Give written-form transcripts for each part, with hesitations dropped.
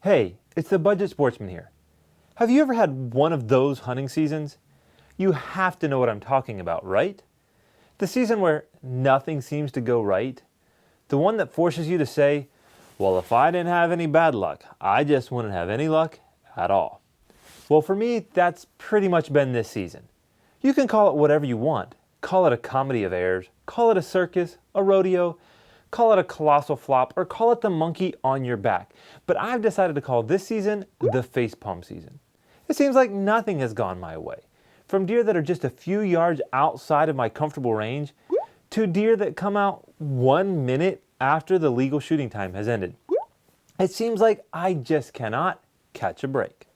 Hey, it's the Budget Sportsman here. Have you ever had one of those hunting seasons? You have to know what I'm talking about, right? The season where nothing seems to go right. The one that forces you to say, well, if I didn't have any bad luck, I just wouldn't have any luck at all. Well, for me, that's pretty much been this season. You can call it whatever you want. Call it a comedy of errors, call it a circus, a rodeo, call it a colossal flop, or call it the monkey on your back. But I've decided to call this season the facepalm season. It seems like nothing has gone my way. From deer that are just a few yards outside of my comfortable range, to deer that come out 1 minute after the legal shooting time has ended. It seems like I just cannot catch a break.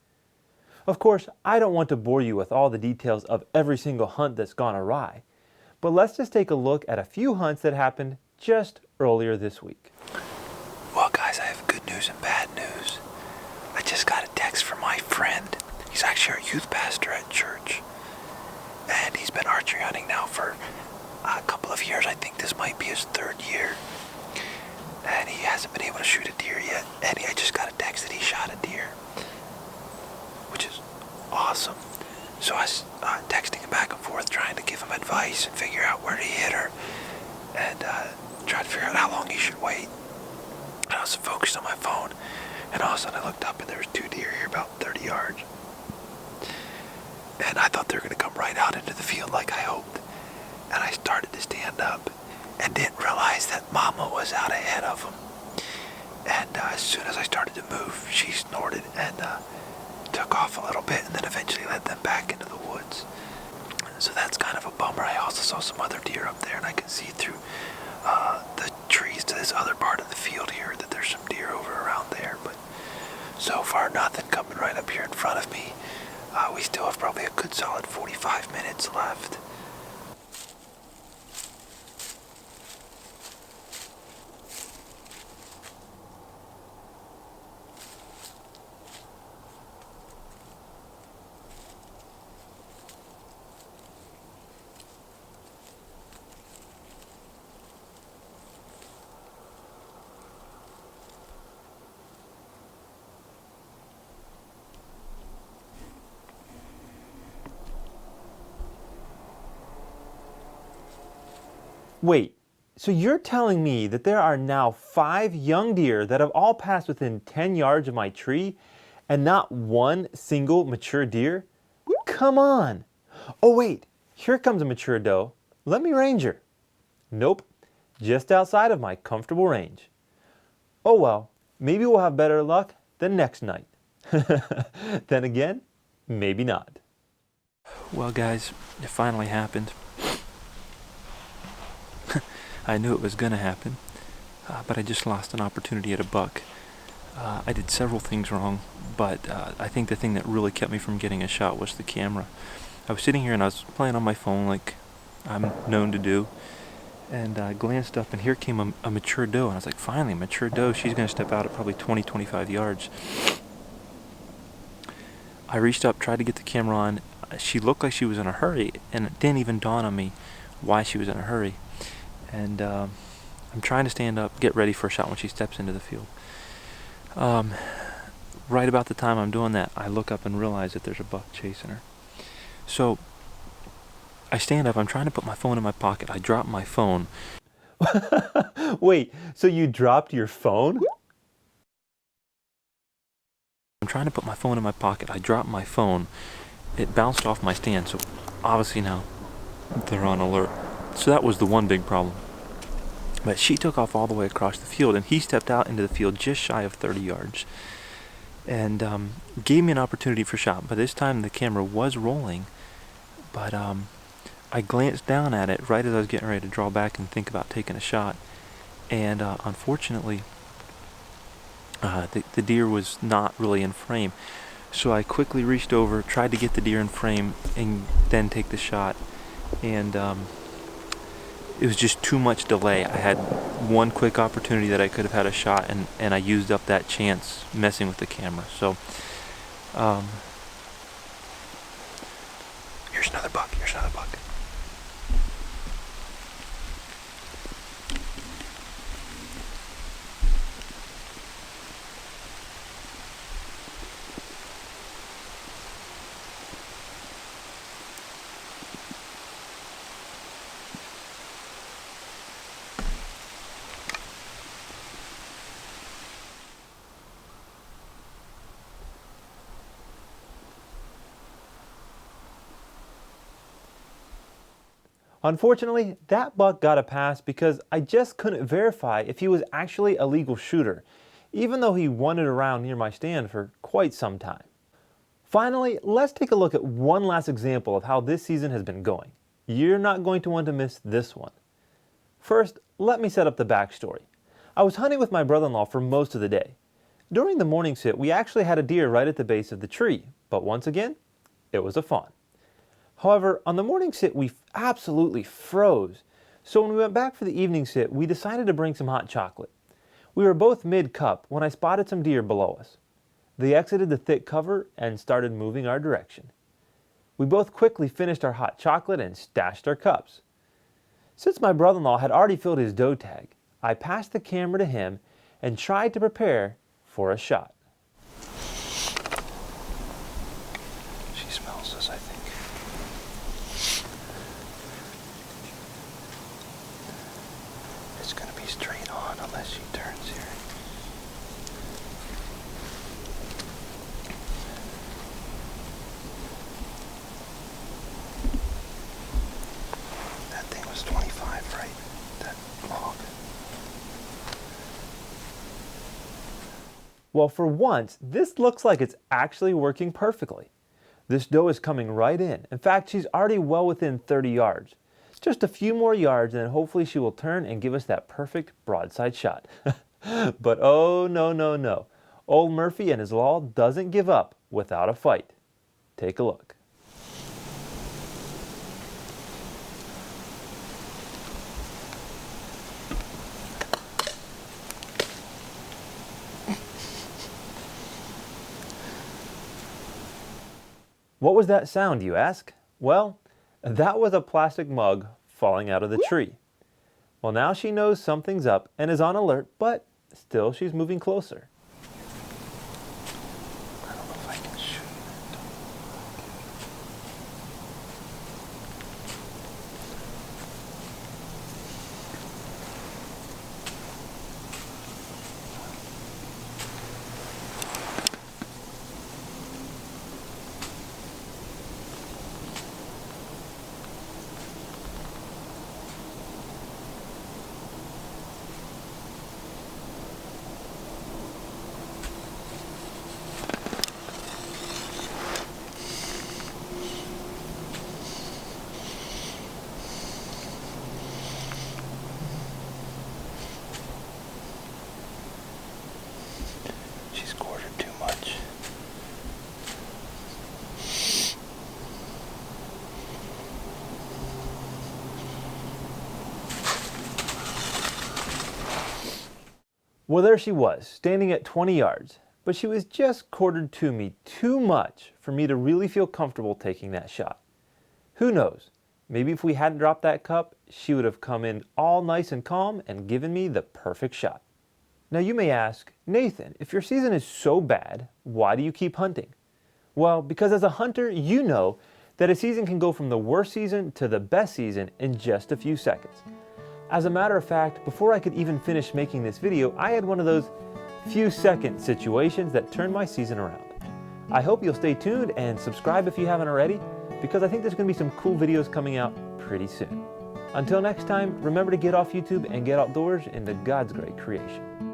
Of course, I don't want to bore you with all the details of every single hunt that's gone awry, but let's just take a look at a few hunts that happened just earlier this week. Well, guys, I have good news and bad news. I just got a text from my friend. He's actually our youth pastor at church, and he's been archery hunting now for a couple of years. I think this might be his third year, and he hasn't been able to shoot a deer yet. And I just got a text that he shot a deer, which is awesome. So I was texting him back and forth, trying to give him advice and figure out where to hit her, and try to figure out how long he should wait. And I was focused on my phone, and all of a sudden I looked up and there was 2 deer here about 30 yards. And I thought they were going to come right out into the field like I hoped. And I started to stand up and didn't realize that Mama was out ahead of them. And as soon as I started to move, she snorted and took off a little bit, and then eventually led them back into the woods. So that's kind of a bummer. I also saw some other deer up there, and I can see through the trees to this other part of the field here that there's some deer over around there. But so far, nothing coming right up here in front of me. We still have probably a good solid 45 minutes left. Wait, so you're telling me that there are now 5 young deer that have all passed within 10 yards of my tree and not one single mature deer? Come on! Oh wait, here comes a mature doe. Let me range her. Nope, just outside of my comfortable range. Oh well, maybe we'll have better luck the next night. Then again, maybe not. Well, guys, it finally happened. I knew it was going to happen, but I just lost an opportunity at a buck. I did several things wrong, but I think the thing that really kept me from getting a shot was the camera. I was sitting here and I was playing on my phone like I'm known to do, and I glanced up and here came a mature doe, and I was like, finally, a mature doe. She's going to step out at probably 20-25 yards. I reached up, tried to get the camera on. She looked like she was in a hurry, and it didn't even dawn on me why she was in a hurry. And I'm trying to stand up, get ready for a shot when she steps into the field. Right about the time I'm doing that, I look up and realize that there's a buck chasing her. So I stand up, I'm trying to put my phone in my pocket. I drop my phone. Wait, so you dropped your phone? I'm trying to put my phone in my pocket. I dropped my phone. It bounced off my stand, so obviously now they're on alert. So that was the one big problem. But she took off all the way across the field, and he stepped out into the field just shy of 30 yards. And gave me an opportunity for a shot. But this time the camera was rolling. But I glanced down at it right as I was getting ready to draw back and think about taking a shot. And unfortunately, the deer was not really in frame. So I quickly reached over, tried to get the deer in frame, and then take the shot. And it was just too much delay. I had one quick opportunity that I could have had a shot, and I used up that chance messing with the camera. So here's another buck. Here's another buck. Unfortunately, that buck got a pass because I just couldn't verify if he was actually a legal shooter, even though he wandered around near my stand for quite some time. Finally, let's take a look at one last example of how this season has been going. You're not going to want to miss this one. First, let me set up the backstory. I was hunting with my brother-in-law for most of the day. During the morning sit, we actually had a deer right at the base of the tree, but once again, it was a fawn. However, on the morning sit, we absolutely froze. So when we went back for the evening sit, we decided to bring some hot chocolate. We were both mid-cup when I spotted some deer below us. They exited the thick cover and started moving our direction. We both quickly finished our hot chocolate and stashed our cups. Since my brother-in-law had already filled his doe tag, I passed the camera to him and tried to prepare for a shot. She smells us, I think. It's going to be straight on unless she turns here. That thing was 25, right? That log. Well, for once, this looks like it's actually working perfectly. This doe is coming right in. In fact, she's already well within 30 yards. Just a few more yards and then hopefully she will turn and give us that perfect broadside shot. But oh no, no, no. Old Murphy and his law doesn't give up without a fight. Take a look. What was that sound, you ask? Well, that was a plastic mug falling out of the tree. Well, now she knows something's up and is on alert, but still she's moving closer. I don't know if I can shoot it. She's quartered too much. Well, there she was, standing at 20 yards, but she was just quartered to me too much for me to really feel comfortable taking that shot. Who knows, maybe if we hadn't dropped that cup, she would have come in all nice and calm and given me the perfect shot. Now you may ask, Nathan, if your season is so bad, why do you keep hunting? Well, because as a hunter, you know that a season can go from the worst season to the best season in just a few seconds. As a matter of fact, before I could even finish making this video, I had one of those few second situations that turned my season around. I hope you'll stay tuned and subscribe if you haven't already, because I think there's going to be some cool videos coming out pretty soon. Until next time, remember to get off YouTube and get outdoors into God's great creation.